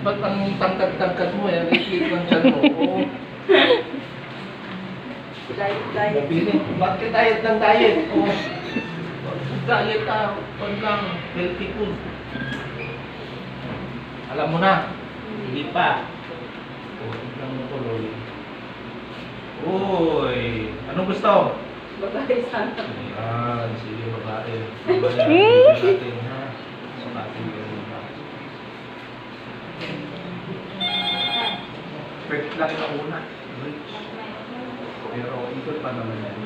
ba't ang tangkad-tangkad mo yan? Ikit ng tiyan mo. Oo. Diet. Nabili. Bakit diet ng diet? Oo. Diet pag lang, healthy food. Alam mo na. Hindi pa. O, tignan mo tuloy. Uy! Anong gusto? Babae sana. Ayan, sige babae. Babae natin ha. Sukatin ka muna. Perfect lang yung una. Bridge. Pero ikot pa naman yan.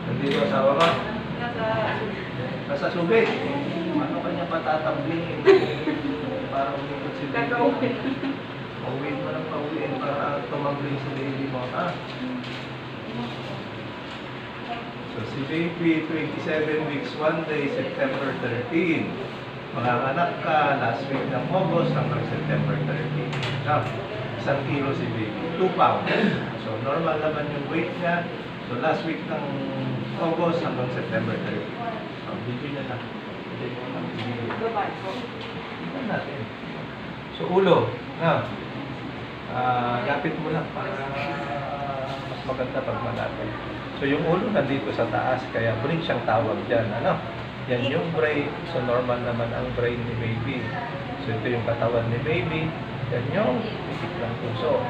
Nandito asawa ka? Nasa subit. Ano kanya patatablingin? Para umikot si baby. Pauwiin mo ng pauwiin para tumabling si baby mo. Ha? So si baby, 27 weeks, 1 day, September 13. Manganganak ka last week ng August hanggang September 13. Now, 1 kilo si baby, 2 pounds. So normal naman yung weight niya. So last week ng August hanggang September 13. So bibili na. Babae po. Tingnan natin. So ulo, na. Lapit mo lang para mas maganda pag malapit. So yung ulo nandito sa taas, kaya brain siyang tawag dyan. Ano? Yan yung brain. So normal naman ang brain ni baby. So ito yung katawan ni baby. Yan yung pitik ng puso.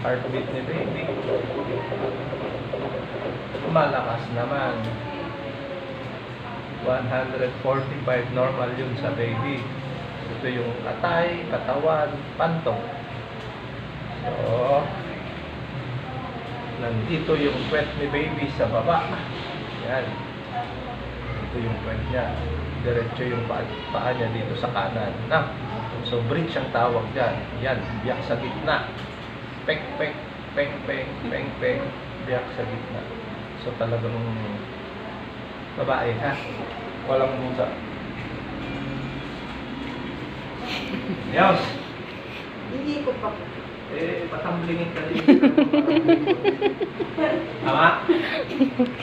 Heartbeat ni baby. Malakas naman. 145 normal yun sa baby. Ito yung atay, katawan, pantong. So, nandito yung puwet ni baby sa baba. Yan. Ito yung puwet niya. Diretso yung paa niya dito sa kanan. Na. So, bridge ang tawag dyan. Yan. Biyak sa gitna. Pek, pek, peng, peng, peng, peng. Biyak sa gitna. So, talagang babae, ha? Walang musa. Yes. Hindi ko pa. Patamblingin ka din. Tama?